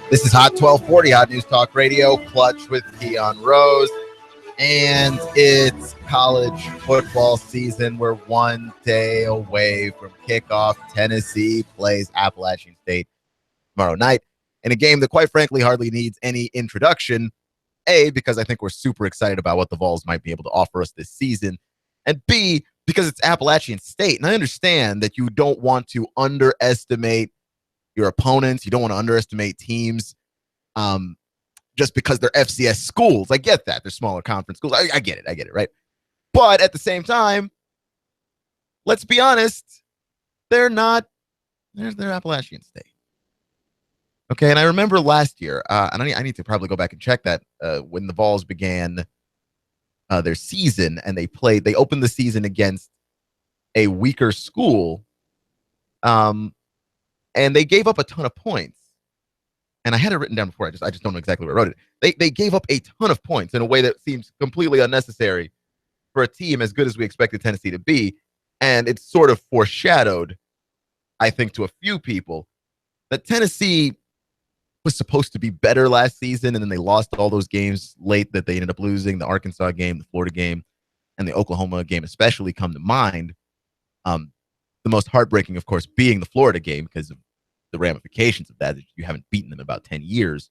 This is Hot 1240, Hot News Talk Radio, Clutch with Keon Rose. And it's college football season. We're one day away from kickoff. Tennessee plays Appalachian State tomorrow night in a game that, quite frankly, hardly needs any introduction. A, because I think we're super excited about what the Vols might be able to offer us this season. And B, because it's Appalachian State. And I understand that you don't want to underestimate your opponents. You don't want to underestimate teams just because they're FCS schools. I get that. They're smaller conference schools. I get it, right? But at the same time, let's be honest, they're Appalachian State. Okay, and I remember last year, and I need to probably go back and check that, when the Vols began their season and they opened the season against a weaker school, and they gave up a ton of points. And I had it written down before. I just don't know exactly where I wrote it. They gave up a ton of points in a way that seems completely unnecessary for a team as good as we expected Tennessee to be. And it's sort of foreshadowed, I think, to a few people that Tennessee was supposed to be better last season, and then they lost all those games late that they ended up losing. The Arkansas game, the Florida game, and the Oklahoma game especially come to mind. The most heartbreaking, of course, being the Florida game because of the ramifications of that. You haven't beaten them in about 10 years.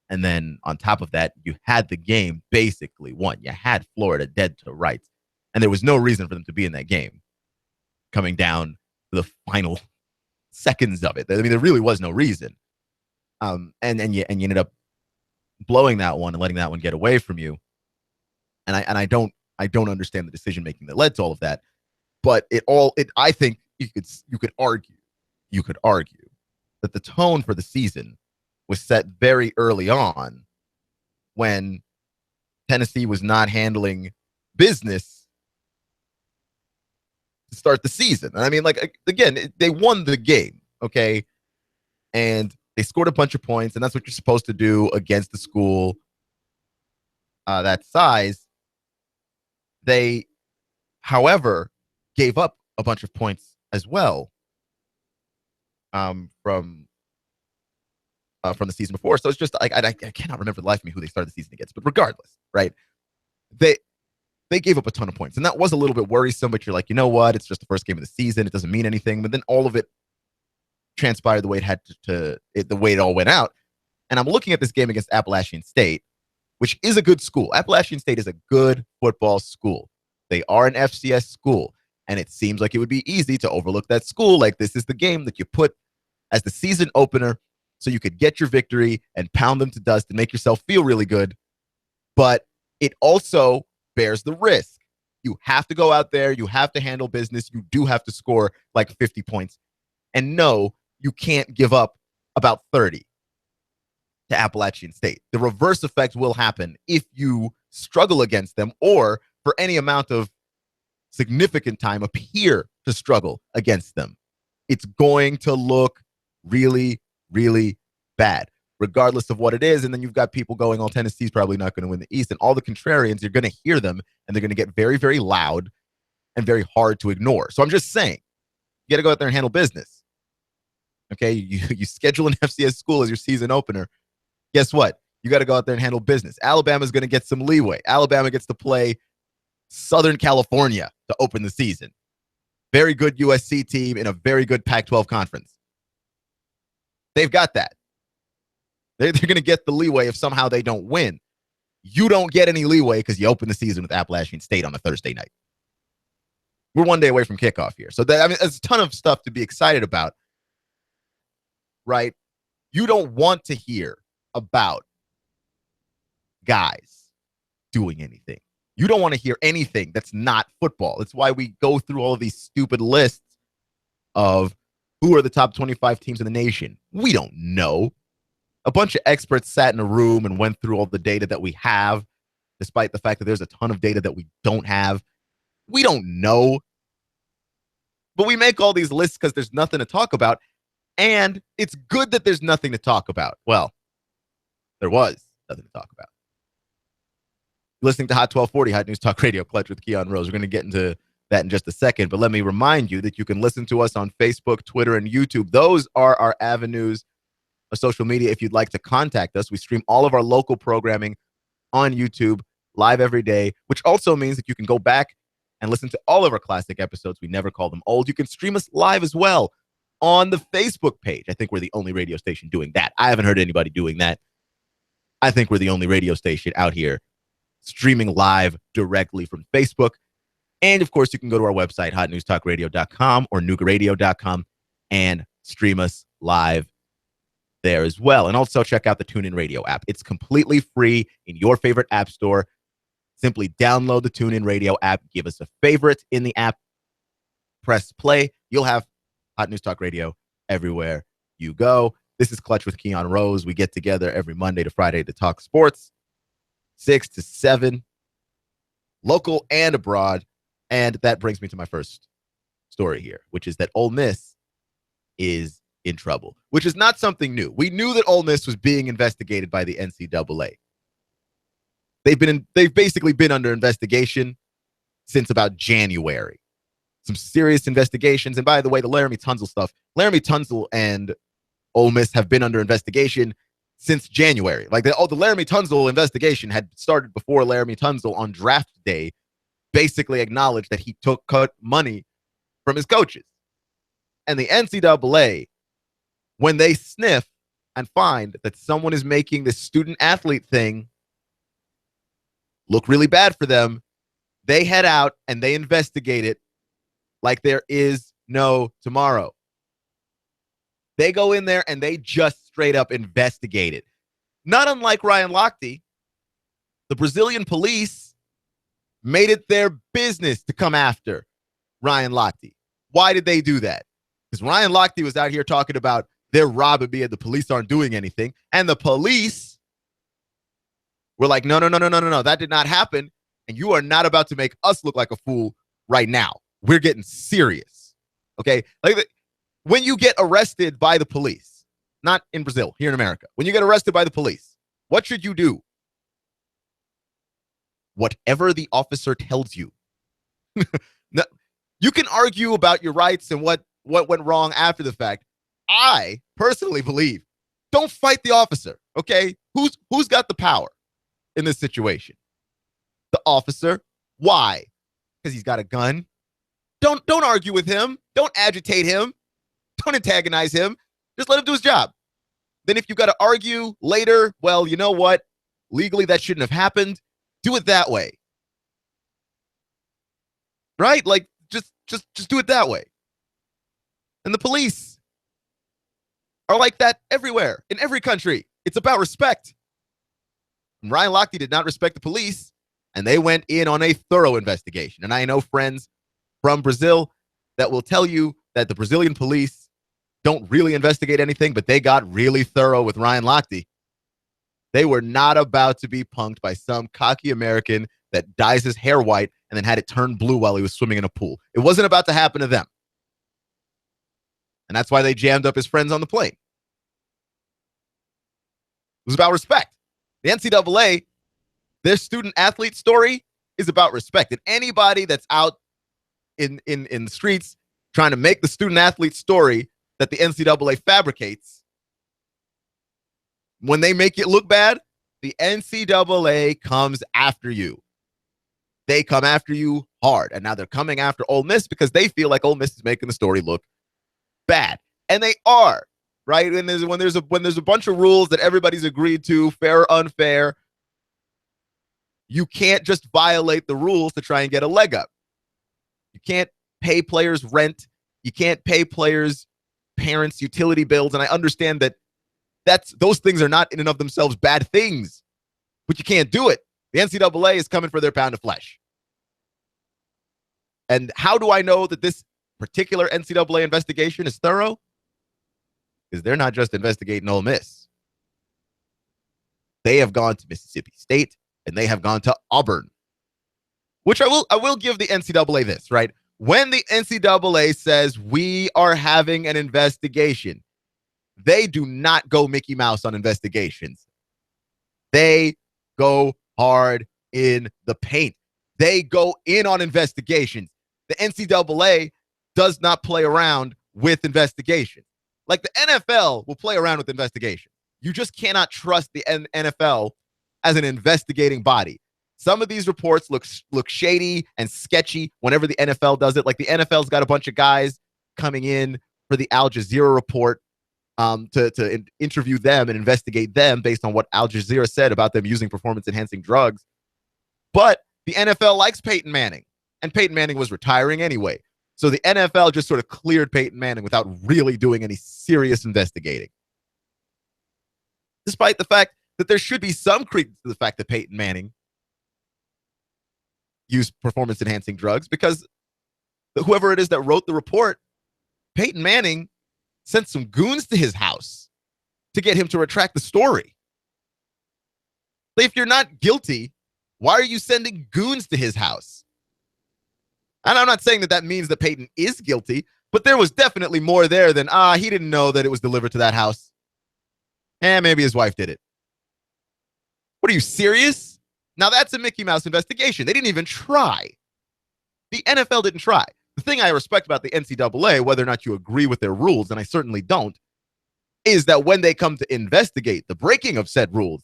And then on top of that, you had the game basically won. You had Florida dead to rights. And there was no reason for them to be in that game coming down to the final seconds of it. I mean, there really was no reason. And you ended up blowing that one and letting that one get away from you. And I don't understand the decision making that led to all of that. But I think you could argue that the tone for the season was set very early on when Tennessee was not handling business to start the season. And I mean, like, again, they won the game, okay? And they scored a bunch of points, and that's what you're supposed to do against the school that size. They, however, gave up a bunch of points as well from the season before. So it's just like I cannot remember the life of me who they started the season against. But regardless, right? They gave up a ton of points, and that was a little bit worrisome. But you're like, you know what? It's just the first game of the season. It doesn't mean anything. But then all of it transpired the way it had the way it all went out. And I'm looking at this game against Appalachian State, which is a good school. Appalachian State is a good football school. They are an FCS school. And it seems like it would be easy to overlook that school. Like, this is the game that you put as the season opener so you could get your victory and pound them to dust and make yourself feel really good. But it also bears the risk. You have to go out there. You have to handle business. You do have to score like 50 points. And no, you can't give up about 30 to Appalachian State. The reverse effect will happen if you struggle against them or for any amount of significant time appear to struggle against them. It's going to look really, really bad, regardless of what it is. And then you've got people going, oh, Tennessee's probably not going to win the East. And all the contrarians, you're going to hear them, and they're going to get very, very loud and very hard to ignore. So I'm just saying, you got to go out there and handle business. Okay, you schedule an FCS school as your season opener. Guess what? You got to go out there and handle business. Alabama's going to get some leeway. Alabama gets to play Southern California to open the season. Very good USC team in a very good Pac-12 conference. They've got that. They're going to get the leeway if somehow they don't win. You don't get any leeway because you open the season with Appalachian State on a Thursday night. We're one day away from kickoff here. So there's a ton of stuff to be excited about, right? You don't want to hear about guys doing anything. You don't want to hear anything that's not football. That's why we go through all of these stupid lists of who are the top 25 teams in the nation. We don't know. A bunch of experts sat in a room and went through all the data that we have, despite the fact that there's a ton of data that we don't have. We don't know. But we make all these lists because there's nothing to talk about. And it's good that there's nothing to talk about. Well, there was nothing to talk about. Listening to Hot 1240, Hot News Talk Radio, Clutch with Keon Rose. We're going to get into that in just a second. But let me remind you that you can listen to us on Facebook, Twitter, and YouTube. Those are our avenues of social media. If you'd like to contact us, we stream all of our local programming on YouTube live every day, which also means that you can go back and listen to all of our classic episodes. We never call them old. You can stream us live as well on the Facebook page. I think we're the only radio station doing that. I haven't heard anybody doing that. I think we're the only radio station out here streaming live directly from Facebook. And, of course, you can go to our website, hotnewstalkradio.com or noogaradio.com, and stream us live there as well. And also check out the TuneIn Radio app. It's completely free in your favorite app store. Simply download the TuneIn Radio app. Give us a favorite in the app. Press play. You'll have Hot News Talk Radio everywhere you go. This is Clutch with Keon Rose. We get together every Monday to Friday to talk sports, 6 to 7, local and abroad. And that brings me to my first story here, which is that Ole Miss is in trouble, which is not something new. We knew that Ole Miss was being investigated by the NCAA. They've basically been under investigation since about January. Some serious investigations. And by the way, the Laramie Tunsil stuff, Laramie Tunsil and Ole Miss have been under investigation since January. Like the Laramie Tunsil investigation had started before Laramie Tunsil on draft day basically acknowledged that he cut money from his coaches. And the NCAA, when they sniff and find that someone is making this student-athlete thing look really bad for them, they head out and they investigate it like there is no tomorrow. They go in there and they just straight up investigate it. Not unlike Ryan Lochte, the Brazilian police made it their business to come after Ryan Lochte. Why did they do that? Because Ryan Lochte was out here talking about they're robbing me and the police aren't doing anything. And the police were like, no, that did not happen. And you are not about to make us look like a fool right now. We're getting serious. Okay? Like when you get arrested by the police, not in Brazil, here in America, when you get arrested by the police, what should you do? Whatever the officer tells you. Now, you can argue about your rights and what went wrong after the fact. I personally believe don't fight the officer, okay? Who's got the power in this situation? The officer. Why? Because he's got a gun. Don't argue with him. Don't agitate him. Don't antagonize him. Just let him do his job. Then if you got to argue later, well, you know what? Legally, that shouldn't have happened. Do it that way. Right? Like, just do it that way. And the police are like that everywhere, in every country. It's about respect. And Ryan Lochte did not respect the police, and they went in on a thorough investigation. And I know friends from Brazil that will tell you that the Brazilian police don't really investigate anything, but they got really thorough with Ryan Lochte. They were not about to be punked by some cocky American that dyes his hair white and then had it turn blue while he was swimming in a pool. It wasn't about to happen to them. And that's why they jammed up his friends on the plane. It was about respect. The NCAA, their student-athlete story is about respect. And anybody that's out in the streets trying to make the student-athlete story that the NCAA fabricates, when they make it look bad, the NCAA comes after you. They come after you hard. And now they're coming after Ole Miss because they feel like Ole Miss is making the story look bad. And they are, right? And when there's a bunch of rules that everybody's agreed to, fair or unfair, you can't just violate the rules to try and get a leg up. You can't pay players rent. You can't pay players' parents' utility bills. And I understand that those things are not in and of themselves bad things, but you can't do it. The NCAA is coming for their pound of flesh. And how do I know that this particular NCAA investigation is thorough? Because they're not just investigating Ole Miss. They have gone to Mississippi State and they have gone to Auburn, which I will give the NCAA this, right? When the NCAA says we are having an investigation, they do not go Mickey Mouse on investigations. They go hard in the paint. They go in on investigations. the NCAA does not play around with investigation. Like the NFL will play around with investigation. You just cannot trust the NFL as an investigating body. Some of these reports look shady and sketchy whenever the NFL does it. Like the NFL's got a bunch of guys coming in for the Al Jazeera report to interview them and investigate them based on what Al Jazeera said about them using performance-enhancing drugs. But the NFL likes Peyton Manning, and Peyton Manning was retiring anyway. So the NFL just sort of cleared Peyton Manning without really doing any serious investigating. Despite the fact that there should be some credence to the fact that Peyton Manning used performance-enhancing drugs, because whoever it is that wrote the report, Peyton Manning sent some goons to his house to get him to retract the story. If you're not guilty, why are you sending goons to his house? And I'm not saying that means that Peyton is guilty, but there was definitely more there than, he didn't know that it was delivered to that house. And maybe his wife did it. What are you, serious? Now that's a Mickey Mouse investigation. They didn't even try. The NFL didn't try. The thing I respect about the NCAA, whether or not you agree with their rules, and I certainly don't, is that when they come to investigate the breaking of said rules,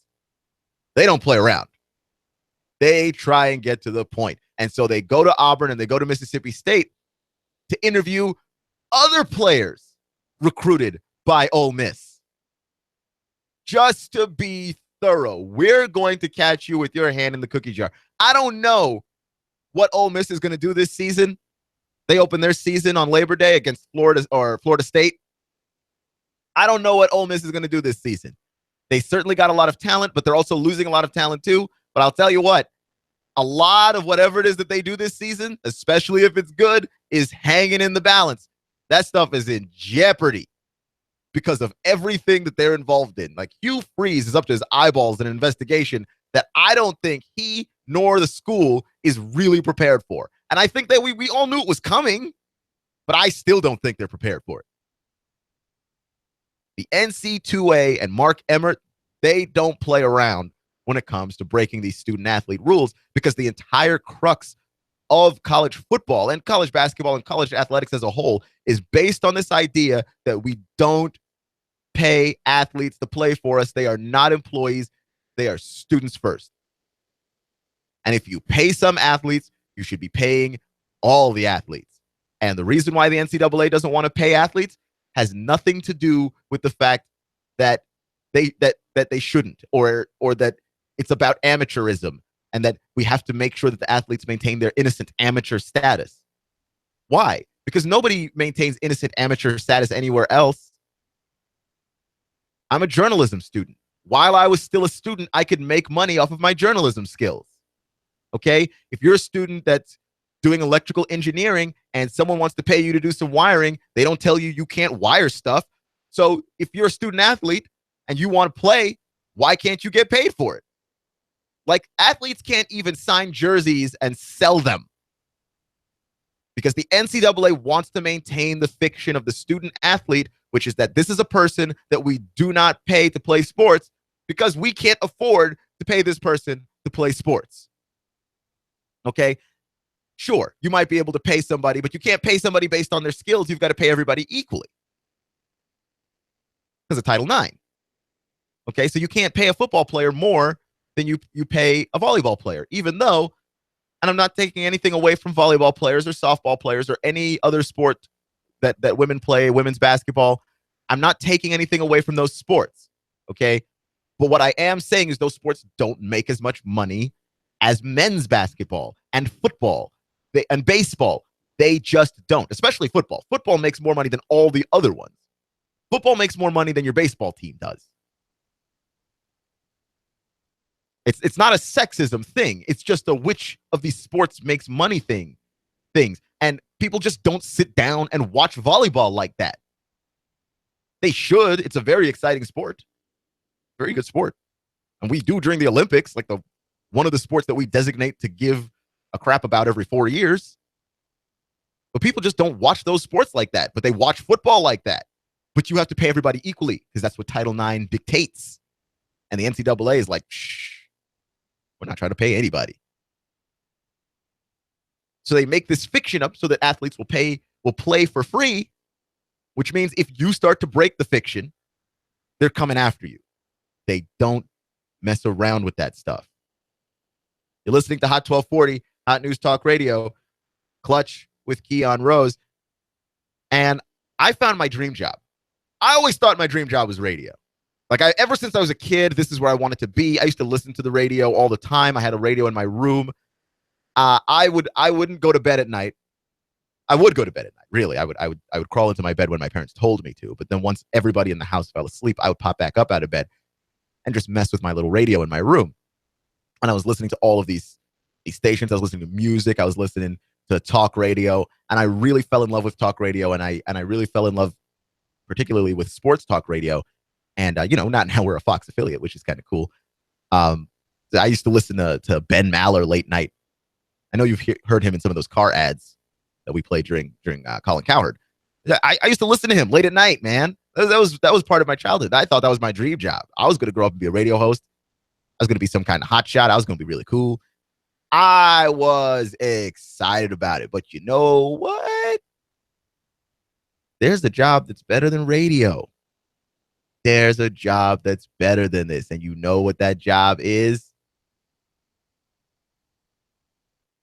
they don't play around. They try and get to the point. And so they go to Auburn and they go to Mississippi State to interview other players recruited by Ole Miss. Just to be thorough. We're going to catch you with your hand in the cookie jar. I don't know what Ole Miss is going to do this season. They open their season on Labor Day against Florida State. I don't know what Ole Miss is going to do this season. They certainly got a lot of talent, but they're also losing a lot of talent too. But I'll tell you what, a lot of whatever it is that they do this season, especially if it's good, is hanging in the balance. That stuff is in jeopardy because of everything that they're involved in. Like Hugh Freeze is up to his eyeballs in an investigation that I don't think he nor the school is really prepared for. And I think that we all knew it was coming, but I still don't think they're prepared for it. The NC2A and Mark Emmert, they don't play around when it comes to breaking these student-athlete rules, because the entire crux of college football and college basketball and college athletics as a whole is based on this idea that we don't pay athletes to play for us. They are not employees. They are students first. And if you pay some athletes, you should be paying all the athletes. And the reason why the NCAA doesn't want to pay athletes has nothing to do with the fact that they shouldn't, or that it's about amateurism and that we have to make sure that the athletes maintain their innocent amateur status. Why? Because nobody maintains innocent amateur status anywhere else. I'm a journalism student. While I was still a student, I could make money off of my journalism skills. Okay? If you're a student that's doing electrical engineering and someone wants to pay you to do some wiring, they don't tell you can't wire stuff. So if you're a student athlete and you want to play, why can't you get paid for it? Like, athletes can't even sign jerseys and sell them because the NCAA wants to maintain the fiction of the student athlete, which is that this is a person that we do not pay to play sports because we can't afford to pay this person to play sports. Okay? Sure, you might be able to pay somebody, but you can't pay somebody based on their skills. You've got to pay everybody equally because of Title IX. Okay, so you can't pay a football player more than you pay a volleyball player, even though, and I'm not taking anything away from volleyball players or softball players or any other sport that women play, women's basketball. I'm not taking anything away from those sports, okay? But what I am saying is those sports don't make as much money as men's basketball and football and baseball. They just don't, especially football. Football makes more money than all the other ones. Football makes more money than your baseball team does. It's not a sexism thing. It's just a which of these sports makes money things. And people just don't sit down and watch volleyball like that. They should. It's a very exciting sport. Very good sport. And we do during the Olympics, like one of the sports that we designate to give a crap about every 4 years. But people just don't watch those sports like that. But they watch football like that. But you have to pay everybody equally because that's what Title IX dictates. And the NCAA is like, shh. We're not trying to pay anybody. So they make this fiction up so that athletes will play for free, which means if you start to break the fiction, they're coming after you. They don't mess around with that stuff. You're listening to Hot 1240, Hot News Talk Radio, Clutch with Keon Rose. And I found my dream job. I always thought my dream job was radio. Ever since I was a kid, this is where I wanted to be. I used to listen to the radio all the time. I had a radio in my room. I wouldn't go to bed at night. I would go to bed at night. Really, I would crawl into my bed when my parents told me to. But then once everybody in the house fell asleep, I would pop back up out of bed and just mess with my little radio in my room. And I was listening to all of these stations. I was listening to music. I was listening to talk radio, and I really fell in love with talk radio. And I really fell in love, particularly with sports talk radio. And not now we're a Fox affiliate, which is kind of cool. I used to listen to Ben Maller late night. I know you've heard him in some of those car ads that we played during Colin Cowherd. I used to listen to him late at night, man. That was part of my childhood. I thought that was my dream job. I was going to grow up and be a radio host. I was going to be some kind of hot shot. I was going to be really cool. I was excited about it. But you know what? There's a job that's better than radio. There's a job that's better than this. And you know what that job is?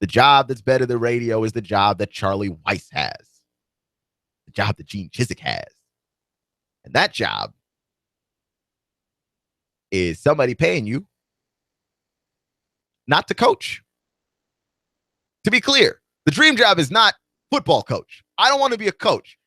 The job that's better than radio is the job that Charlie Weiss has. The job that Gene Chizik has. And that job is somebody paying you not to coach. To be clear, the dream job is not football coach. I don't want to be a coach.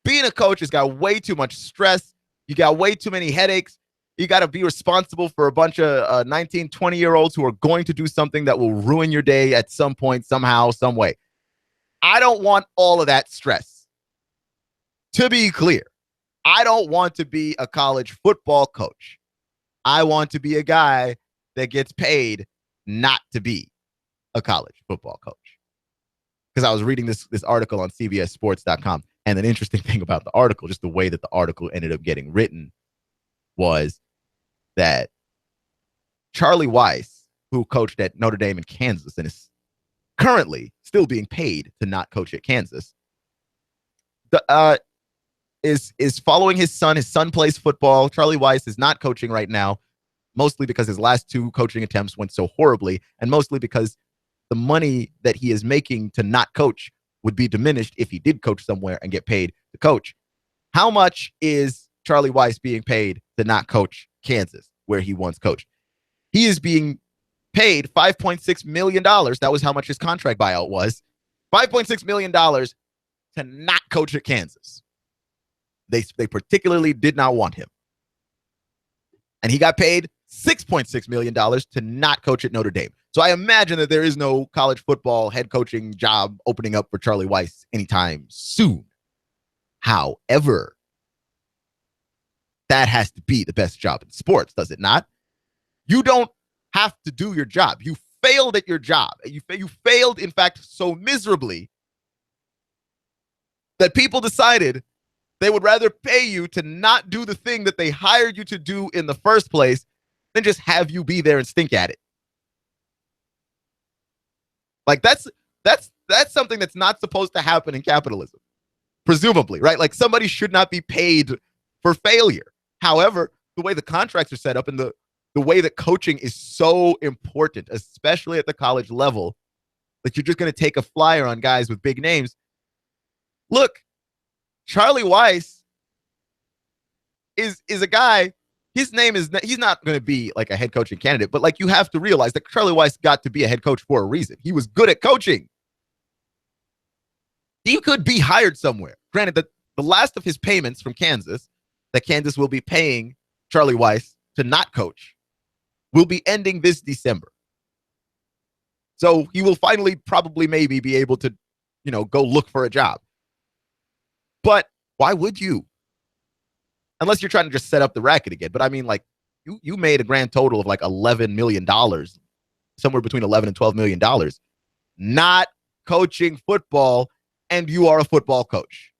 Being a coach has got way too much stress. You got way too many headaches. You got to be responsible for a bunch of 19, 20-year-olds who are going to do something that will ruin your day at some point, somehow, some way. I don't want all of that stress. To be clear, I don't want to be a college football coach. I want to be a guy that gets paid not to be a college football coach. Because I was reading this article on CBSSports.com, and an interesting thing about the article, just the way that the article ended up getting written, was that Charlie Weiss, who coached at Notre Dame in Kansas and is currently still being paid to not coach at Kansas, is following his son. His son plays football. Charlie Weiss is not coaching right now, mostly because his last two coaching attempts went so horribly, and mostly because the money that he is making to not coach would be diminished if he did coach somewhere and get paid to coach. How much is Charlie Weiss being paid to not coach Kansas, where he once coached? He is being paid $5.6 million. That was how much his contract buyout was. $5.6 million to not coach at Kansas. They particularly did not want him. And he got paid $6.6 million to not coach at Notre Dame. So I imagine that there is no college football head coaching job opening up for Charlie Weiss anytime soon. However, that has to be the best job in sports, does it not? You don't have to do your job. You failed at your job. You failed, in fact, so miserably that people decided they would rather pay you to not do the thing that they hired you to do in the first place than just have you be there and stink at it. Like that's something that's not supposed to happen in capitalism, presumably, right? Like somebody should not be paid for failure. However, the way the contracts are set up and the way that coaching is so important, especially at the college level, that you're just going to take a flyer on guys with big names. Look, Charlie Weiss is a guy. His name is, he's not going to be like a head coaching candidate, but like you have to realize that Charlie Weiss got to be a head coach for a reason. He was good at coaching. He could be hired somewhere. Granted, that the last of his payments from Kansas, that Kansas will be paying Charlie Weiss to not coach, will be ending this December. So he will finally probably maybe be able to, go look for a job. But why would you? Unless you're trying to just set up the racket again. But I mean, like, you made a grand total of like $11 million, somewhere between $11 and $12 million, not coaching football, and you are a football coach.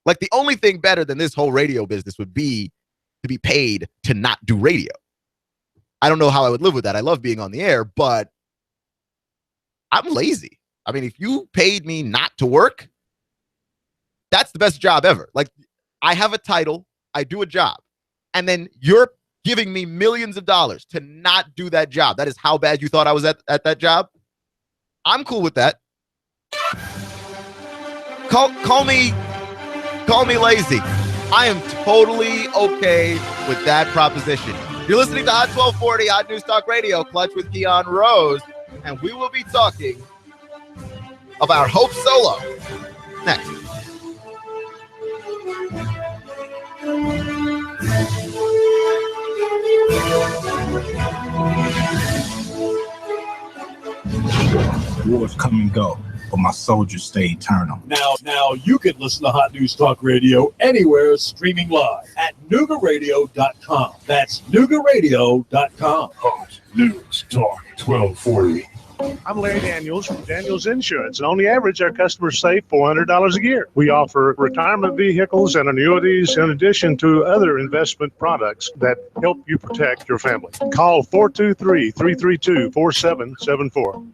Like, the only thing better than this whole radio business would be to be paid to not do radio. I don't know how I would live with that. I love being on the air, but I'm lazy. I mean, if you paid me not to work, that's the best job ever. Like, I have a title, I do a job, and then you're giving me millions of dollars to not do that job. That is how bad you thought I was at that job. I'm cool with that. Call me lazy. I am totally okay with that proposition. You're listening to Hot 1240, Hot News Talk Radio, Clutch with Keon Rose, and we will be talking about Hope Solo next. Wars come and go, but my soldiers stay eternal. Now you can listen to Hot News Talk Radio anywhere, streaming live at Noogaradio.com. That's Noogaradio.com. Hot News Talk 1240. I'm Larry Daniels from Daniels Insurance, and on the average, our customers save $400 a year. We offer retirement vehicles and annuities in addition to other investment products that help you protect your family. Call 423-332-4774.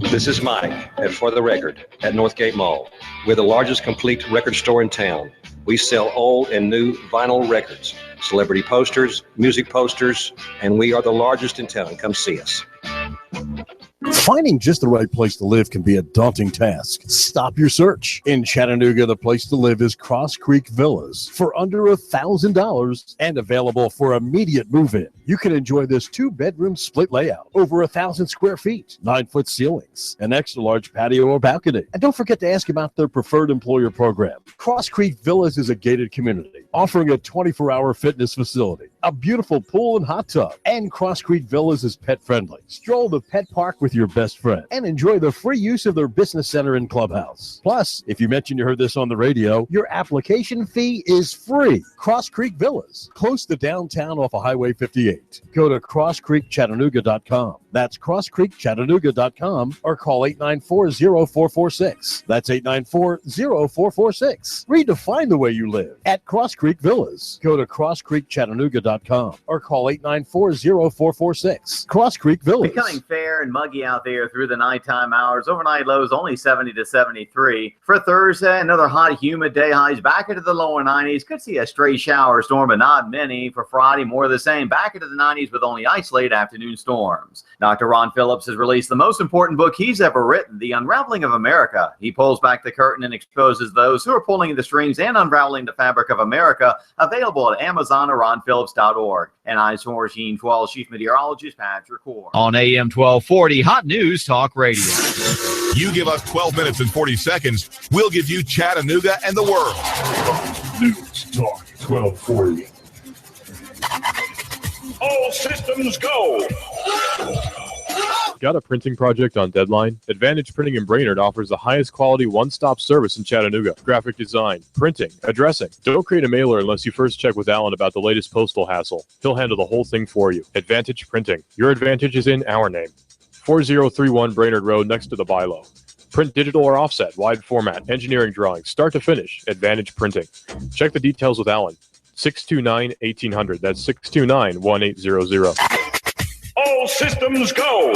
This is Mike at For the Record at Northgate Mall. We're the largest complete record store in town. We sell old and new vinyl records, celebrity posters, music posters, and we are the largest in town. Come see us. Finding just the right place to live can be a daunting task. Stop your search. In Chattanooga, the place to live is Cross Creek Villas for under $1,000 and available for immediate move-in. You can enjoy this 2-bedroom split layout, over 1,000 square feet, 9-foot ceilings, an extra large patio or balcony. And don't forget to ask about their preferred employer program. Cross Creek Villas is a gated community offering a 24-hour fitness facility, a beautiful pool and hot tub, and Cross Creek Villas is pet friendly. Stroll the pet park with your best friend and enjoy the free use of their business center and clubhouse. Plus, if you mention you heard this on the radio, your application fee is free. Cross Creek Villas, close to downtown off of Highway 58. Go to crosscreekchattanooga.com. That's crosscreekchattanooga.com or call 894-0446. That's 894-0446. Redefine the way you live at Cross Creek Villas. Go to crosscreekchattanooga.com or call 894-0446. Cross Creek Villas. Becoming fair and muggy out there through the nighttime hours. Overnight lows only 70 to 73. For Thursday, another hot, humid day. Highs back into the lower 90s. Could see a stray shower storm, but not many. For Friday, more of the same. Back into the 90s with only isolated afternoon storms. Dr. Ron Phillips has released the most important book he's ever written, The Unraveling of America. He pulls back the curtain and exposes those who are pulling the strings and unraveling the fabric of America. Available at Amazon or ronphillips.org. And eyes for Machine 12 Chief Meteorologist Patrick Core. On AM 1240, Hot News Talk Radio. You give us 12 minutes and 40 seconds, we'll give you Chattanooga and the world. Hot News Talk 1240. All systems go. Got a printing project on deadline? Advantage Printing in Brainerd offers the highest quality one-stop service in Chattanooga. Graphic design, printing, addressing. Don't create a mailer unless you first check with Alan about the latest postal hassle. He'll handle the whole thing for you. Advantage Printing. Your advantage is in our name. 4031 Brainerd Road next to the Bilo. Print digital or offset, wide format, engineering drawings, start to finish. Advantage Printing. Check the details with Alan. 629-1800. That's 629-1800. All systems go.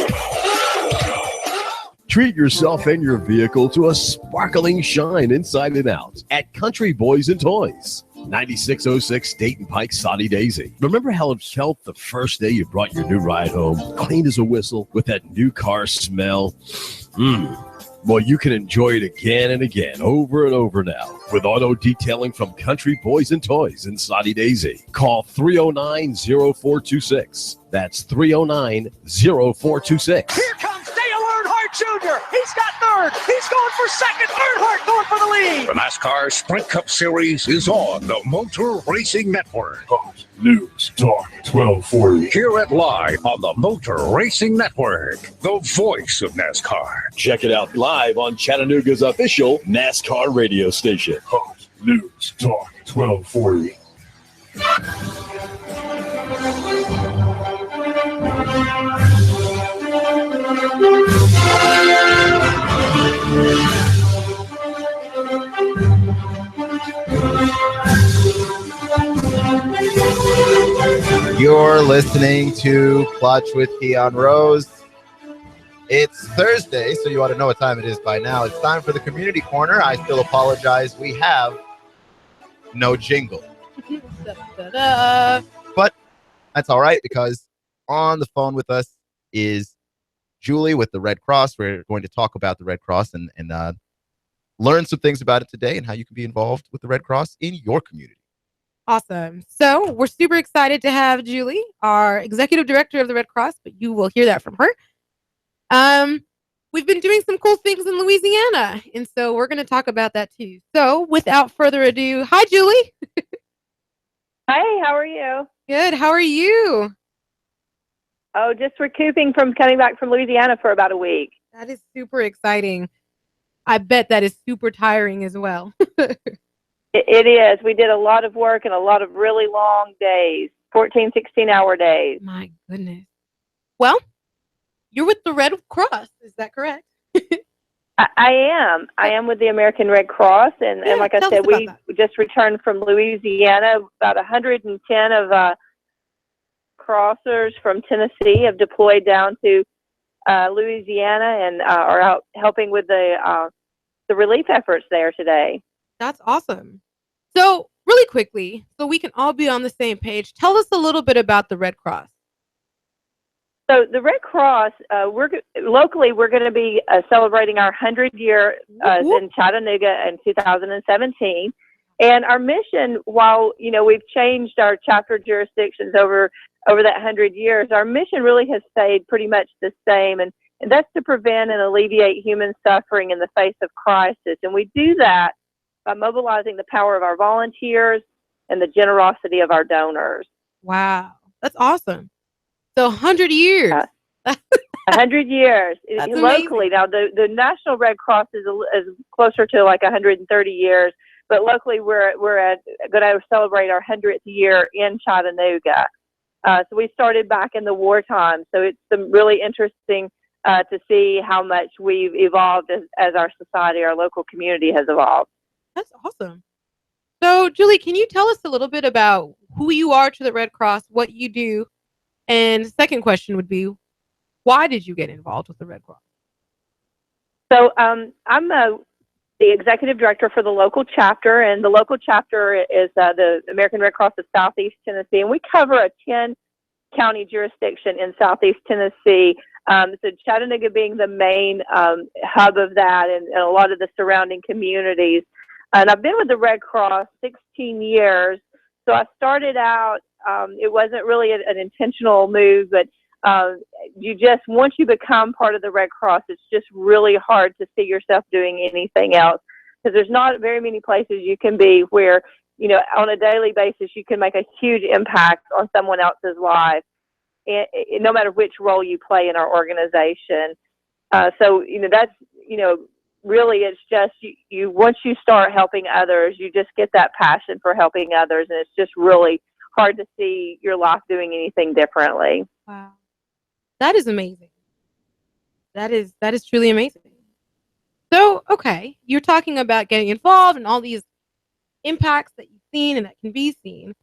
Treat yourself and your vehicle to a sparkling shine inside and out at Country Boys and Toys. 9606 Dayton Pike Soddy Daisy. Remember how it felt the first day you brought your new ride home? Clean as a whistle with that new car smell. Well, you can enjoy it again and again, over and over now, with auto detailing from Country Boys and Toys in Soddy Daisy. Call 309-0426. That's 309-0426. Here comes Dale Earnhardt Jr. He's got third. He's going for second. Earnhardt going for the lead. The NASCAR Sprint Cup Series is on the Motor Racing Network. Hot News Talk 1240. Hear it live on the Motor Racing Network, the voice of NASCAR. Check it out live on Chattanooga's official NASCAR radio station. Hot News Talk 1240. You're listening to Clutch with Keon Rose. It's Thursday, so you ought to know what time it is by now. It's time for the Community Corner. I still apologize. We have no jingle. But that's all right, because on the phone with us is Julie with the Red Cross. We're going to talk about the Red Cross and learn some things about it today and how you can be involved with the Red Cross in your community. Awesome. So we're super excited to have Julie, our executive director of the Red Cross, but you will hear that from her. We've been doing some cool things in Louisiana, and so we're going to talk about that too. So without further ado, hi, Julie. Hi, how are you? Good. How are you? Oh, just recouping from coming back from Louisiana for about a week. That is super exciting. I bet that is super tiring as well. It is. We did a lot of work and a lot of really long days, 14, 16-hour days. My goodness. Well, you're with the Red Cross. Is that correct? I am. I am with the American Red Cross. And like I said, we just returned from Louisiana. About 110 of crossers from Tennessee have deployed down to Louisiana and are out helping with the relief efforts there today. That's awesome. So really quickly, so we can all be on the same page, tell us a little bit about the Red Cross. So the Red Cross, we're going to be celebrating our 100-year in Chattanooga in 2017. And our mission, while, we've changed our chapter jurisdictions over that 100 years, our mission really has stayed pretty much the same. And that's to prevent and alleviate human suffering in the face of crisis. And we do that by mobilizing the power of our volunteers and the generosity of our donors. Wow. That's awesome. So 100 years. 100 years. That's locally. Amazing. Now, the National Red Cross is closer to like 130 years, but locally we're going to celebrate our 100th year in Chattanooga. So we started back in the wartime. So it's some really interesting to see how much we've evolved as our society, our local community has evolved. That's awesome. So, Julie, can you tell us a little bit about who you are to the Red Cross, what you do? And the second question would be, why did you get involved with the Red Cross? So I'm the executive director for the local chapter, and the local chapter is the American Red Cross of Southeast Tennessee, and we cover a 10-county jurisdiction in Southeast Tennessee. So Chattanooga being the main hub of that, and a lot of the surrounding communities. And I've been with the Red Cross 16 years. So I started out, it wasn't really an intentional move, but once you become part of the Red Cross, it's just really hard to see yourself doing anything else, because there's not very many places you can be where, on a daily basis, you can make a huge impact on someone else's life, and no matter which role you play in our organization. So, that's, really, it's just you once you start helping others, you just get that passion for helping others, and it's just really hard to see your life doing anything differently. Wow. That is amazing. That is truly amazing. So, okay, you're talking about getting involved and all these impacts that you've seen and that can be seen.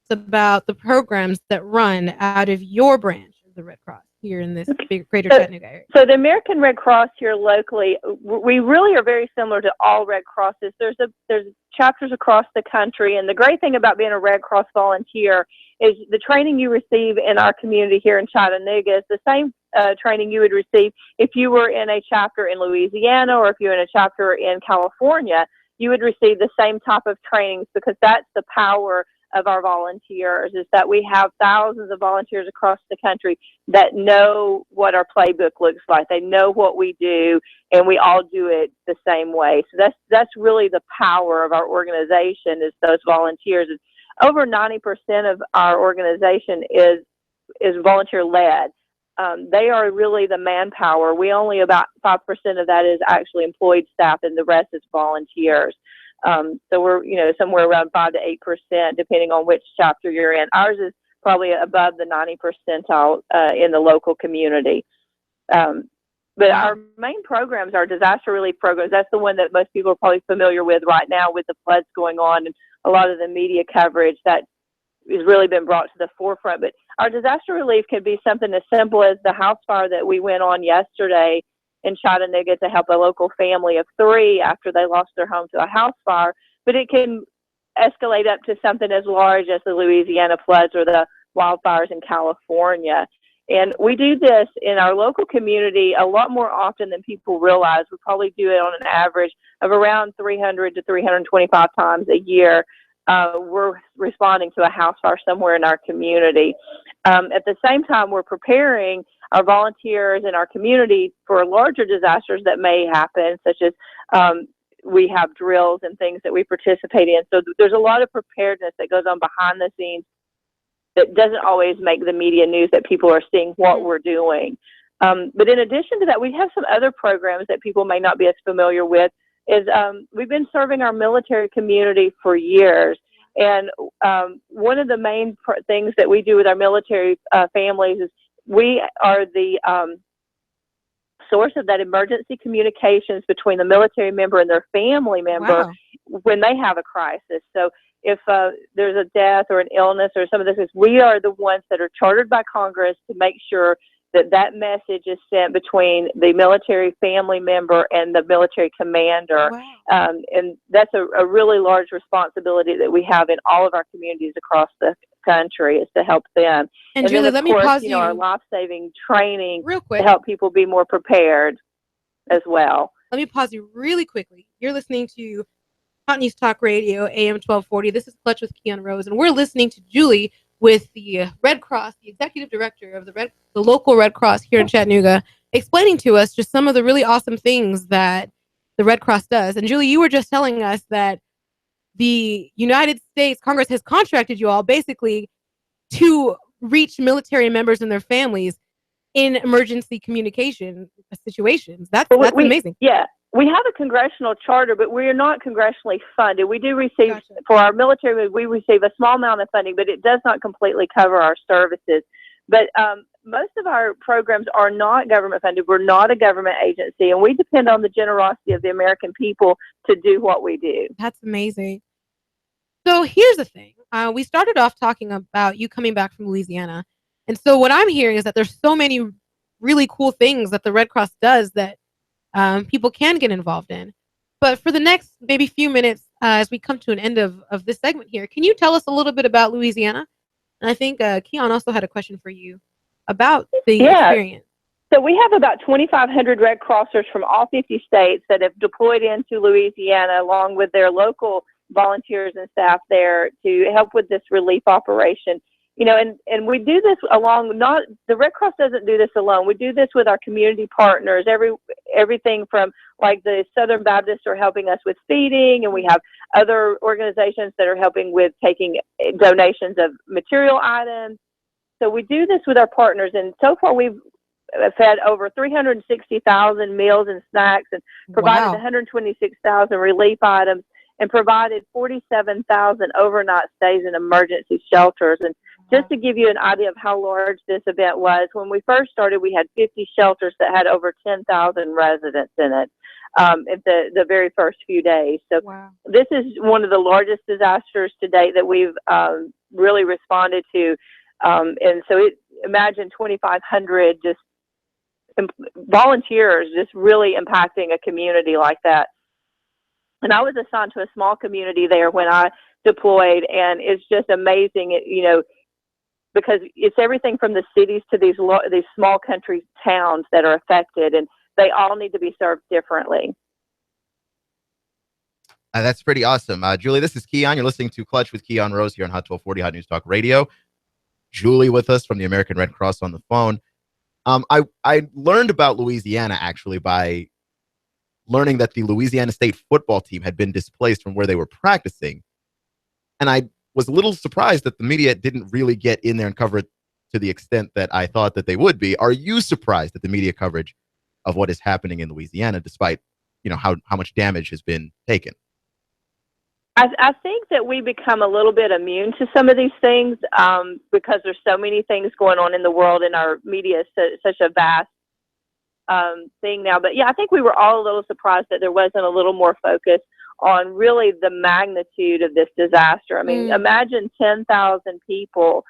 It's about the programs that run out of your branch of the Red Cross here in this greater Chattanooga area. So the American Red Cross here locally, we really are very similar to all Red Crosses. There's chapters across the country, and the great thing about being a Red Cross volunteer is the training you receive in our community here in Chattanooga is the same training you would receive if you were in a chapter in Louisiana, or if you're in a chapter in California. You would receive the same type of trainings, because that's the power of our volunteers, is that we have thousands of volunteers across the country that know what our playbook looks like. They know what we do, and we all do it the same way. So that's really the power of our organization, is those volunteers. Over 90% of our organization is volunteer-led. They are really the manpower. We only about 5% of that is actually employed staff, and the rest is volunteers. So we're, somewhere around 5 to 8%, depending on which chapter you're in. Ours is probably above the 90 percentile in the local community. But our main programs are disaster relief programs. That's the one that most people are probably familiar with right now, with the floods going on and a lot of the media coverage that has really been brought to the forefront. But our disaster relief can be something as simple as the house fire that we went on yesterday in Chattanooga to help a local family of 3 after they lost their home to a house fire. But it can escalate up to something as large as the Louisiana floods or the wildfires in California. And we do this in our local community a lot more often than people realize. We probably do it on an average of around 300 to 325 times a year. We're responding to a house fire somewhere in our community. At the same time, we're preparing our volunteers in our community for larger disasters that may happen, such as we have drills and things that we participate in. So there's a lot of preparedness that goes on behind the scenes that doesn't always make the media news, that people are seeing what we're doing. But in addition to that, we have some other programs that people may not be as familiar with. We've been serving our military community for years. And one of the main things that we do with our military families is we are the source of that emergency communications between the military member and their family member when they have a crisis. So if there's a death or an illness or some of this, we are the ones that are chartered by Congress to make sure that that message is sent between the military family member and the military commander. And that's a really large responsibility that we have in all of our communities across the country, is to help them. And Julie, then, let me pause you. Our life-saving training real quick to help people be more prepared as well. Let me pause you really quickly. You're listening to Hot News Talk Radio, AM 1240. This is Clutch with Keon Rose, and we're listening to Julie with the Red Cross, the executive director of the local Red Cross here in Chattanooga, explaining to us just some of the really awesome things that the Red Cross does. And Julie, you were just telling us that the United States Congress has contracted you all basically to reach military members and their families in emergency communication situations. That's amazing. Yeah. We have a congressional charter, but we are not congressionally funded. We do receive, for our military, we receive a small amount of funding, but it does not completely cover our services. But most of our programs are not government funded. We're not a government agency, and we depend on the generosity of the American people to do what we do. That's amazing. So here's the thing. We started off talking about you coming back from Louisiana. And so what I'm hearing is that there's so many really cool things that the Red Cross does that people can get involved in. But for the next maybe few minutes, as we come to an end of this segment here, can you tell us a little bit about Louisiana? And I think Keon also had a question for you about the experience. So we have about 2,500 Red Crossers from all 50 states that have deployed into Louisiana, along with their local volunteers and staff there, to help with this relief operation. You know, and we do this the Red Cross doesn't do this alone. We do this with our community partners. Everything from, like, the Southern Baptists are helping us with feeding, and we have other organizations that are helping with taking donations of material items. So we do this with our partners, and so far we've fed over 360,000 meals and snacks, and provided 126,000 relief items, and provided 47,000 overnight stays in emergency shelters. And just to give you an idea of how large this event was, when we first started, we had 50 shelters that had over 10,000 residents in it at the very first few days. So this is one of the largest disasters to date that we've really responded to. And so imagine 2,500 just volunteers just really impacting a community like that. And I was assigned to a small community there when I deployed, and it's just amazing, because it's everything from the cities to these small country towns that are affected, and they all need to be served differently. That's pretty awesome. Julie, this is Keon. You're listening to Clutch with Keon Rose here on Hot 1240 Hot News Talk Radio. Julie with us from the American Red Cross on the phone. I learned about Louisiana actually by learning that the Louisiana State football team had been displaced from where they were practicing. And I was a little surprised that the media didn't really get in there and cover it to the extent that I thought that they would be. Are you surprised at the media coverage of what is happening in Louisiana, despite, how much damage has been taken? I think that we become a little bit immune to some of these things because there's so many things going on in the world, and our media is such a vast thing now. But yeah, I think we were all a little surprised that there wasn't a little more focus on really the magnitude of this disaster. I mean, imagine 10,000 people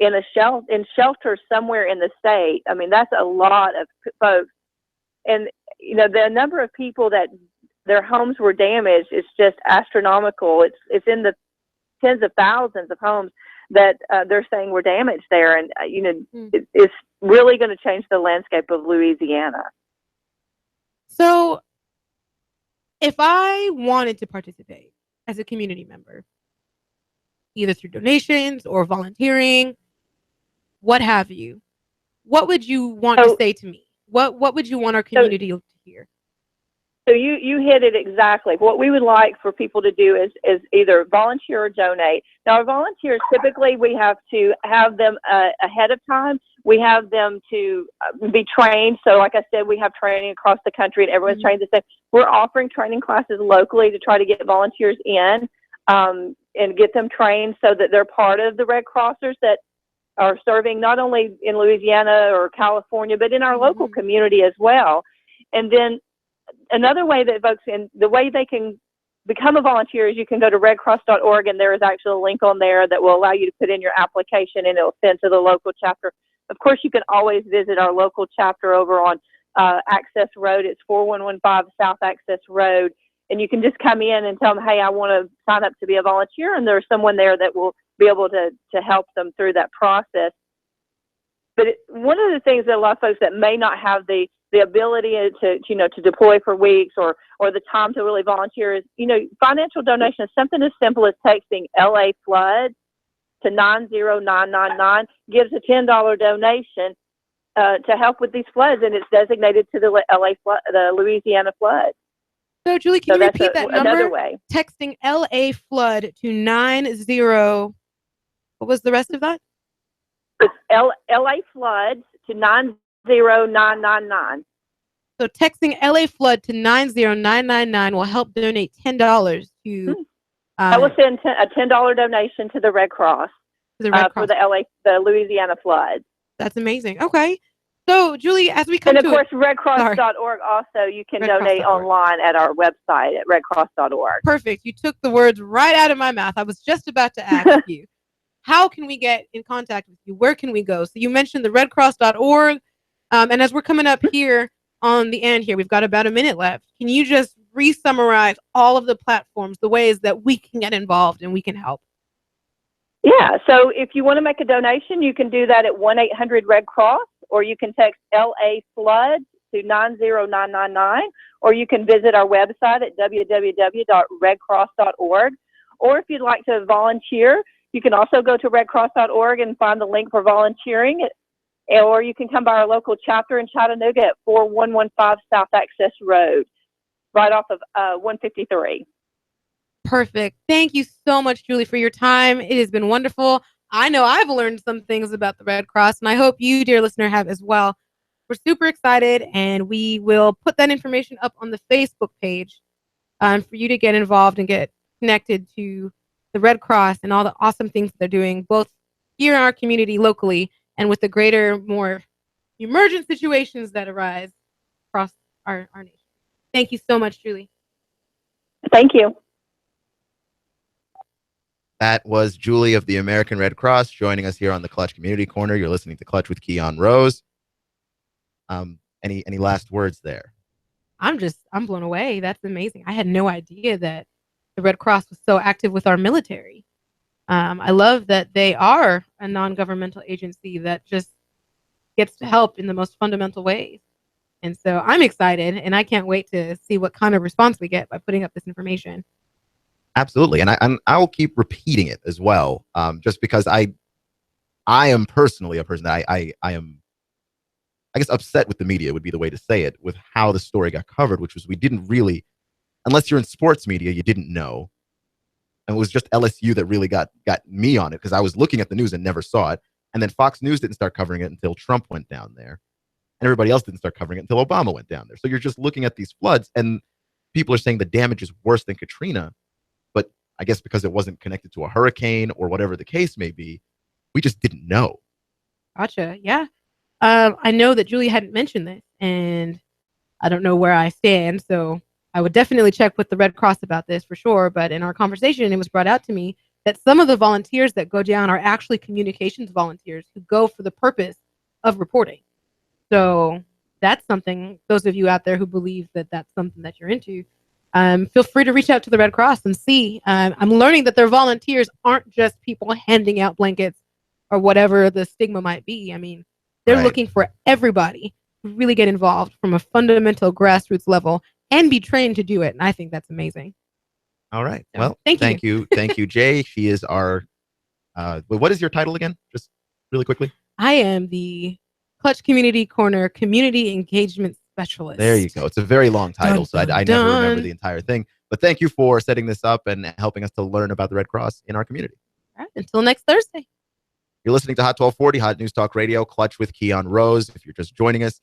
in shelters somewhere in the state. I mean, that's a lot of folks. And, the number of people that their homes were damaged is just astronomical. It's in the tens of thousands of homes that they're saying were damaged there. And, it's really going to change the landscape of Louisiana. So if I wanted to participate as a community member, either through donations or volunteering, what have you, what would you want to say to me? What would you want our community to hear? So you hit it exactly. What we would like for people to do is either volunteer or donate. Now, our volunteers, typically we have to have them ahead of time. We have them to be trained. So like I said, we have training across the country and everyone's trained the same. We're offering training classes locally to try to get volunteers in and get them trained so that they're part of the Red Crossers that are serving not only in Louisiana or California, but in our local community as well. And then another way that folks, and the way they can become a volunteer is you can go to redcross.org, and there is actually a link on there that will allow you to put in your application, and it'll send to the local chapter. Of course, you can always visit our local chapter over on Access Road. It's 4115 South Access Road. And you can just come in and tell them, hey, I want to sign up to be a volunteer. And there's someone there that will be able to help them through that process. But one of the things that a lot of folks that may not have the ability to deploy for weeks or the time to really volunteer is, financial donation is something as simple as texting LA Flood to 90999, gives a $10 donation to help with these floods, and it's designated to the Louisiana flood. So, Julie, can you repeat that number? Another way. Texting LA Flood to 90. What was the rest of that? It's LA Floods to 90999. So texting LA Flood to 90999 will help donate $10 to. I will send a $10 donation to the Red Cross, for the Louisiana floods. That's amazing. Okay. So, Julie, as we come to... And, of course, redcross.org also, you can donate online at our website at redcross.org. Perfect. You took the words right out of my mouth. I was just about to ask you, how can we get in contact with you? Where can we go? So you mentioned the redcross.org. And as we're coming up here on the end here, we've got about a minute left. Can you just re-summarize all of the platforms, the ways that we can get involved and we can help? Yeah. So if you want to make a donation, you can do that at 1-800-RED-CROSS. Or you can text LA Flood to 90999, or you can visit our website at www.redcross.org. Or if you'd like to volunteer, you can also go to redcross.org and find the link for volunteering. Or you can come by our local chapter in Chattanooga at 4115 South Access Road, right off of 153. Perfect. Thank you so much, Julie, for your time. It has been wonderful. I know I've learned some things about the Red Cross, and I hope you, dear listener, have as well. We're super excited, and we will put that information up on the Facebook page for you to get involved and get connected to the Red Cross and all the awesome things they're doing, both here in our community locally and with the greater, more emergent situations that arise across our nation. Thank you so much, Julie. Thank you. That was Julie of the American Red Cross joining us here on the Clutch Community Corner. You're listening to Clutch with Keon Rose. Any last words there? I'm blown away. That's amazing. I had no idea that the Red Cross was so active with our military. I love that they are a non-governmental agency that just gets to help in the most fundamental ways. And so I'm excited, and I can't wait to see what kind of response we get by putting up this information. Absolutely. And I'll keep repeating it as well, just because I am personally a person that I am, I guess, upset with the media would be the way to say it, with how the story got covered, which was we didn't really, unless you're in sports media, you didn't know. And it was just LSU that really got me on it, because I was looking at the news and never saw it. And then Fox News didn't start covering it until Trump went down there. And everybody else didn't start covering it until Obama went down there. So you're just looking at these floods, and people are saying the damage is worse than Katrina. But I guess because it wasn't connected to a hurricane or whatever the case may be, we just didn't know. Gotcha. Yeah. I know that Julie hadn't mentioned this, and I don't know where I stand. So I would definitely check with the Red Cross about this for sure. But in our conversation, it was brought out to me that some of the volunteers that go down are actually communications volunteers who go for the purpose of reporting. So that's something, those of you out there who believe that that's something that you're into, feel free to reach out to the Red Cross and see. I'm learning that their volunteers aren't just people handing out blankets or whatever the stigma might be. I mean, they're looking for everybody to really get involved from a fundamental grassroots level and be trained to do it. And I think that's amazing. All right. So, Well, thank you. Thank you, Jay. She is our, what is your title again? Just really quickly. I am the Clutch Community Corner Community Engagement Specialist. There you go. It's a very long title, so I never remember the entire thing. But thank you for setting this up and helping us to learn about the Red Cross in our community. All right. Until next Thursday. You're listening to Hot 1240, Hot News Talk Radio, Clutch with Keon Rose. If you're just joining us,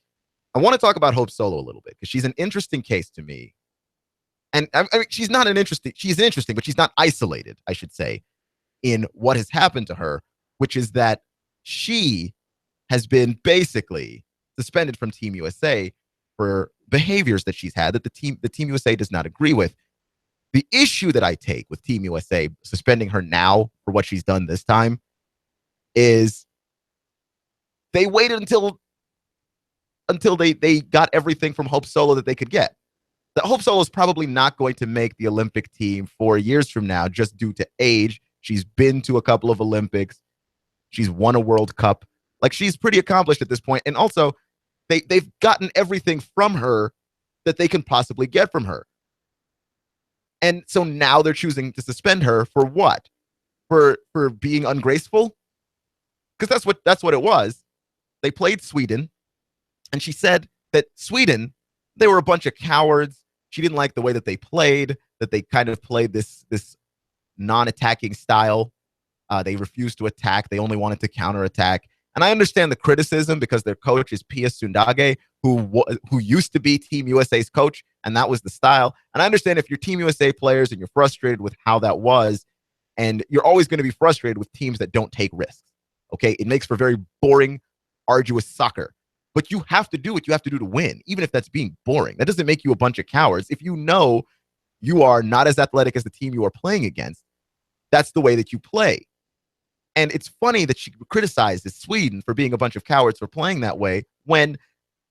I want to talk about Hope Solo a little bit because she's an interesting case to me. And I mean, she's interesting, but she's not isolated, I should say, in what has happened to her, which is that she has been basically suspended from Team USA for behaviors that she's had that the Team USA does not agree with. The issue that I take with Team USA suspending her now for what she's done this time is they waited until they got everything from Hope Solo that they could get. The Hope Solo is probably not going to make the Olympic team 4 years from now just due to age. She's been to a couple of Olympics. She's won a World Cup. Like, she's pretty accomplished at this point. And also, they've gotten everything from her that they can possibly get from her. And so now they're choosing to suspend her for what? For being ungraceful? Because that's what it was. They played Sweden, and she said that Sweden, they were a bunch of cowards. She didn't like the way that they played, that they kind of played this non-attacking style. They refused to attack. They only wanted to counterattack. And I understand the criticism because their coach is Pia Sundhage, who used to be Team USA's coach, and that was the style. And I understand if you're Team USA players and you're frustrated with how that was, and you're always going to be frustrated with teams that don't take risks. Okay, it makes for very boring, arduous soccer. But you have to do what you have to do to win, even if that's being boring. That doesn't make you a bunch of cowards. If you know you are not as athletic as the team you are playing against, that's the way that you play. And it's funny that she criticizes Sweden for being a bunch of cowards for playing that way when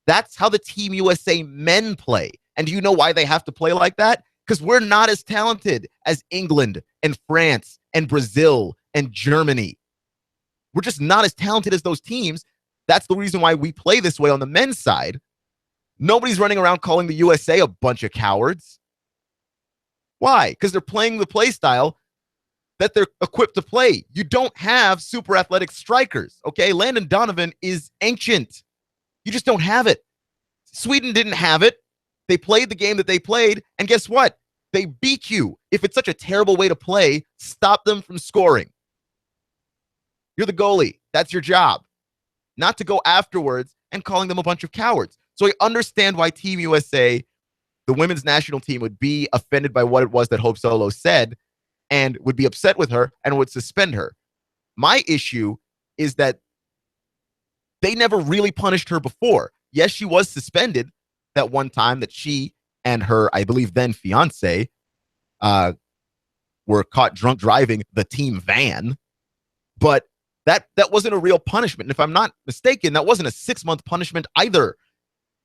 that's how the Team USA men play. And do you know why they have to play like that? Because we're not as talented as England and France and Brazil and Germany. We're just not as talented as those teams. That's the reason why we play this way on the men's side. Nobody's running around calling the USA a bunch of cowards. Why? Because they're playing the play style that they're equipped to play. You don't have super athletic strikers, okay? Landon Donovan is ancient. You just don't have it. Sweden didn't have it. They played the game that they played, and guess what? They beat you. If it's such a terrible way to play, stop them from scoring. You're the goalie. That's your job. Not to go afterwards and calling them a bunch of cowards. So I understand why Team USA, the women's national team, would be offended by what it was that Hope Solo said and would be upset with her and would suspend her. My issue is that they never really punished her before. Yes, she was suspended that one time that she and her, I believe then fiance, were caught drunk driving the team van. But that wasn't a real punishment. And if I'm not mistaken, that wasn't a 6-month punishment either.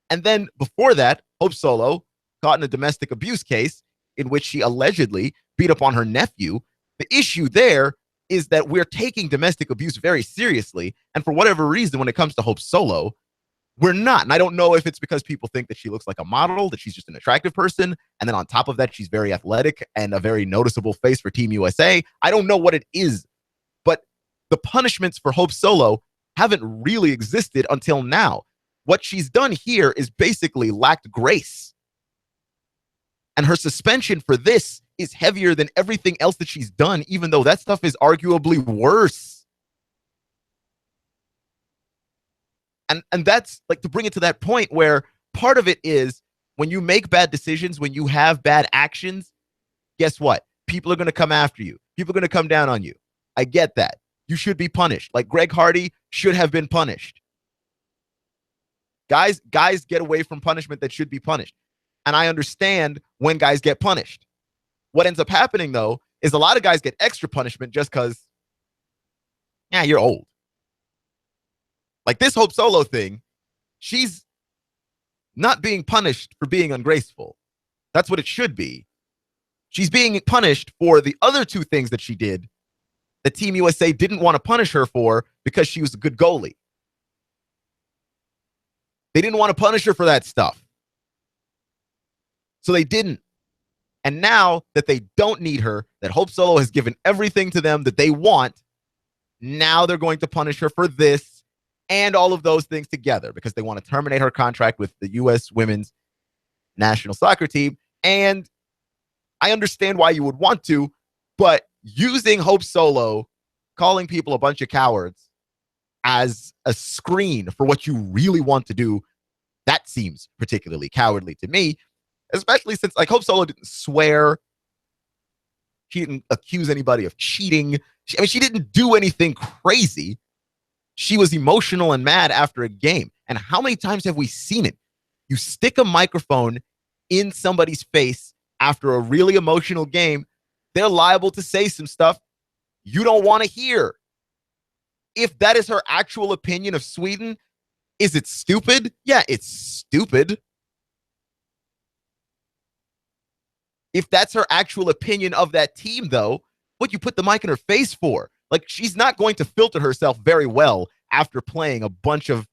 And then before that, Hope Solo caught in a domestic abuse case in which she allegedly beat up on her nephew. The issue there is that we're taking domestic abuse very seriously. And for whatever reason, when it comes to Hope Solo, we're not. And I don't know if it's because people think that she looks like a model, that she's just an attractive person. And then on top of that, she's very athletic and a very noticeable face for Team USA. I don't know what it is. But the punishments for Hope Solo haven't really existed until now. What she's done here is basically lacked grace. And her suspension for this is heavier than everything else that she's done, even though that stuff is arguably worse. And that's like to bring it to that point where part of it is when you make bad decisions, when you have bad actions, guess what? People are going to come after you. People are going to come down on you. I get that. You should be punished. Like Greg Hardy should have been punished. Guys get away from punishment that should be punished. And I understand when guys get punished. What ends up happening, though, is a lot of guys get extra punishment just because, yeah, you're old. Like this Hope Solo thing, she's not being punished for being ungraceful. That's what it should be. She's being punished for the other two things that she did that Team USA didn't want to punish her for because she was a good goalie. They didn't want to punish her for that stuff. So they didn't. And now that they don't need her, that Hope Solo has given everything to them that they want, now they're going to punish her for this and all of those things together because they want to terminate her contract with the U.S. women's national soccer team. And I understand why you would want to, but using Hope Solo, calling people a bunch of cowards as a screen for what you really want to do, that seems particularly cowardly to me, especially since like Hope Solo didn't swear. She didn't accuse anybody of cheating. She didn't do anything crazy. She was emotional and mad after a game. And how many times have we seen it? You stick a microphone in somebody's face after a really emotional game, they're liable to say some stuff you don't want to hear. If that is her actual opinion of Sweden, is it stupid? Yeah, it's stupid. If that's her actual opinion of that team, though, what you put the mic in her face for? Like, she's not going to filter herself very well after playing a bunch of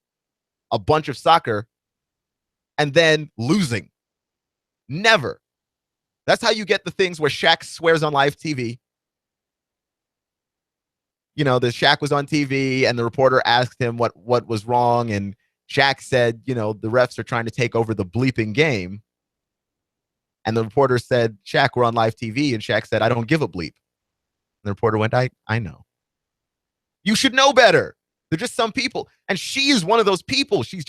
soccer and then losing. Never. That's how you get the things where Shaq swears on live TV. You know, the Shaq was on TV and the reporter asked him what was wrong. And Shaq said, you know, the refs are trying to take over the bleeping game. And the reporter said, Shaq, we're on live TV. And Shaq said, I don't give a bleep. And the reporter went, I know. You should know better. They're just some people. And she is one of those people. She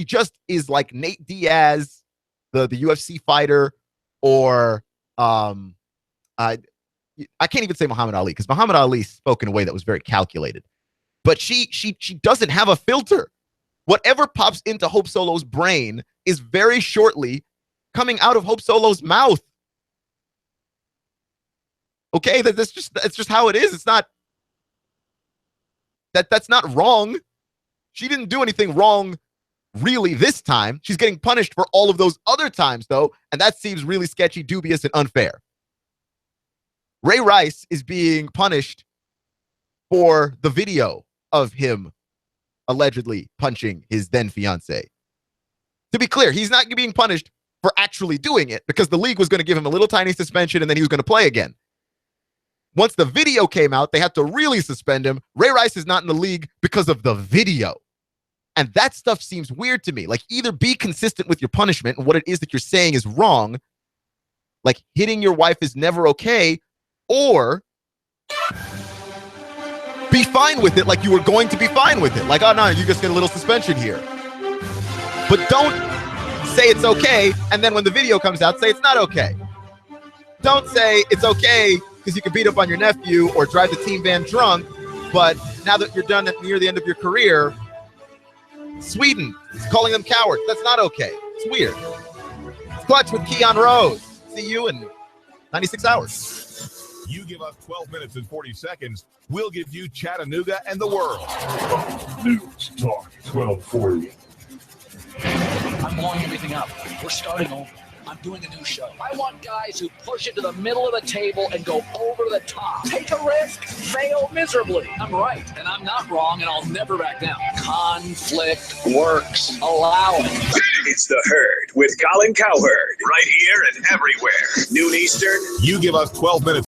just is like Nate Diaz, the UFC fighter, or I can't even say Muhammad Ali, because Muhammad Ali spoke in a way that was very calculated. But she doesn't have a filter. Whatever pops into Hope Solo's brain is very shortly coming out of Hope Solo's mouth. Okay, that's just how it is. It's not that's not wrong. She didn't do anything wrong really this time. She's getting punished for all of those other times, though, and that seems really sketchy, dubious, and unfair. Ray Rice is being punished for the video of him allegedly punching his then fiance. To be clear, he's not being punished for actually doing it because the league was going to give him a little tiny suspension and then he was going to play again. Once the video came out, they had to really suspend him. Ray Rice is not in the league because of the video. And that stuff seems weird to me. Like, either be consistent with your punishment and what it is that you're saying is wrong, like hitting your wife is never okay, or be fine with it like you were going to be fine with it. Like, oh, no, you just get a little suspension here. But don't say it's okay, and then when the video comes out, say it's not okay. Don't say it's okay because you can beat up on your nephew or drive the team van drunk, but now that you're done near the end of your career, Sweden is calling them cowards. That's not okay. It's weird. It's Clutch with Keon Rose. See you in 96 hours. You give us 12 minutes and 40 seconds, we'll give you Chattanooga and the world. News Talk 1240. I'm blowing everything up. We're starting over. I'm doing a new show. I want guys who push it to the middle of the table and go over the top. Take a risk, fail miserably. I'm right, and I'm not wrong, and I'll never back down. Conflict works. Allow it. It's The Herd with Colin Cowherd. Right here and everywhere. Noon Eastern. You give us 12 minutes.